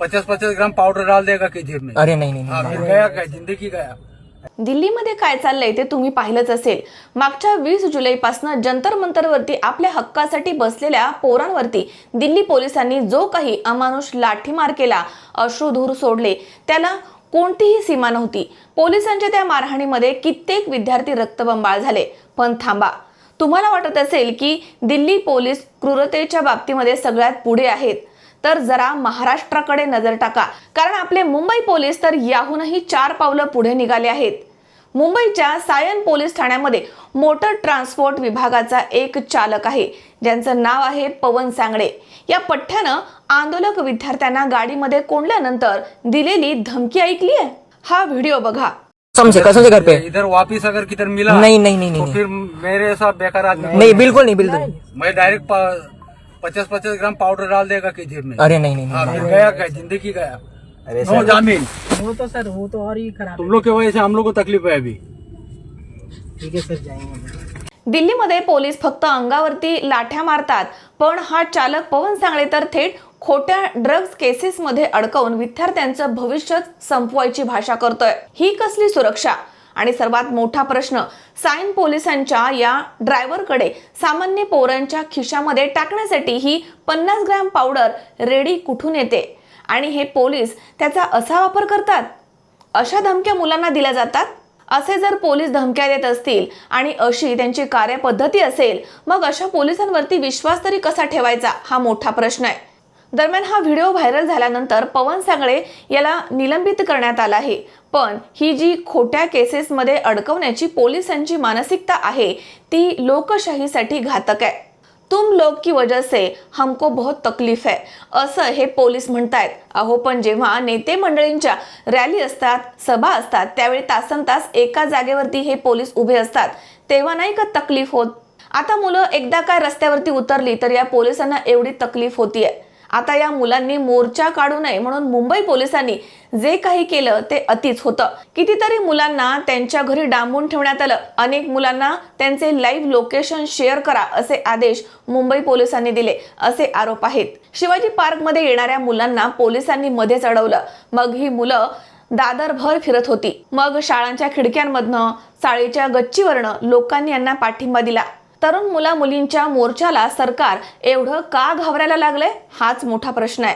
50-50 ग्राम powder डाल देगा कि जेब में। अरे नहीं नहीं हाँ, नहीं, फिर गया क्या, जिंदगी गया। दिल्लीमध्ये काय चाललंय ते तुम्ही पाहिलंच असेल। मागच्या 20 जुलैपासून जंतर मंतरवरती आपल्या हक्कासाठी बसलेल्या पोरांवरती दिल्ली पोलिसांनी जो काही अमानुष लाठीमार केला, अश्रुधूर सोडले, त्याला कोणतीही सीमा नव्हती। पोलिसांच्या त्या मारहाणीमध्ये कित्येक विद्यार्थी रक्तबंबाळ झाले। पण थांबा, तुम्हाला वाटत असेल की दिल्ली पोलीस क्रूरतेच्या बाबतीमध्ये सगळ्यात पुढे आहेत, तर जरा महाराष्ट्राकडे नजर टाका, कारण आपले मुंबई पोलीस तर याहूनही 4 पावलं पुढे निघाले आहेत। मुंबईच्या सायन पोलीस ठाण्यामध्ये मोटर ट्रान्सपोर्ट विभागाचा एक चालक आहे, ज्यांचं नाव आहे पवन सांगडे। या पठ्ठ्यानं आंदोलक विद्यार्थ्यांना गाडीमध्ये कोंडल्यानंतर दिलेली धमकी ऐकली आहे। हा व्हिडिओ बघा। कसम से घर पे इधर वापिस अगर किधर मिला नहीं नहीं नहीं तो नहीं फिर मेरे साथ बेकार आदमी नहीं बिल्कुल नहीं बिल्कुल। मैं डायरेक्ट 50-50 ग्राम पाउडर डाल देगा कि जेब में। अरे नहीं नहीं हाँ, नहीं फिर गया क्या, जिंदगी गया। अरे नो जामीन। वो तो सर वो तो और ही खराब तुम लोग की वजह से हम लोग को तकलीफ है अभी। ठीक है सर जाएंगे। दिल्लीमध्ये पोलीस फक्त अंगावरती लाठ्या मारतात, पण हा चालक पवन सांगळे तर थेट खोट्या ड्रग्ज केसेसमध्ये अडकवून विद्यार्थ्यांचं भविष्यच संपवायची भाषा करतोय। ही कसली सुरक्षा? आणि सर्वात मोठा प्रश्न, सायन पोलिसांच्या या ड्रायव्हरकडे सामान्य पोरांच्या खिशामध्ये टाकण्यासाठी ही 50 ग्रॅम पावडर रेडी कुठून येते आणि हे पोलीस त्याचा असा वापर करतात? अशा धमक्या मुलांना दिल्या जातात? असे जर पोलीस धमक्या देत असतील आणि अशी त्यांची कार्यपद्धती असेल, मग अशा पोलिसांवरती विश्वास तरी कसा ठेवायचा, हा मोठा प्रश्न आहे। दरम्यान हा व्हिडिओ व्हायरल झाल्यानंतर पवन सांगळे याला निलंबित करण्यात आला आहे। पण ही जी खोट्या केसेसमध्ये अडकवण्याची पोलिसांची मानसिकता आहे, ती लोकशाहीसाठी घातक आहे। तुम लोग की वजह से हमको बहुत तकलीफ है, असं हे पोलीस म्हणतायत। अहो, पण जेव्हा नेते मंडळींच्या रॅली असतात, सभा असतात, त्यावेळी तासनतास एका जागेवरती हे पोलीस उभे असतात, तेव्हा नाही का तकलीफ होत? आता मुलं एकदा काय रस्त्यावरती उतरली तर या पोलिसांना एवढी तकलीफ होतीये। आता या मुलांनी मोर्चा काढू नये म्हणून मुंबई पोलिसांनी जे काही केलं ते अतिच होतं। कितीतरी मुलांना त्यांच्या घरी डांबून ठेवण्यात आलं। अनेक मुलांना त्यांचे लाईव्ह लोकेशन शेअर करा असे आदेश मुंबई पोलिसांनी दिले असे आरोप आहेत। शिवाजी पार्कमध्ये येणाऱ्या मुलांना पोलिसांनी मध्येच अडवलं। मग ही मुलं दादरभर फिरत होती। मग शाळांच्या खिडक्यांमधनं, चाळीच्या गच्चीवरनं लोकांनी यांना पाठिंबा दिला। तरुण मुला मुलींच्या मोर्चाला सरकार एवढं का घाबरायला लागलंय, हाच मोठा प्रश्न आहे।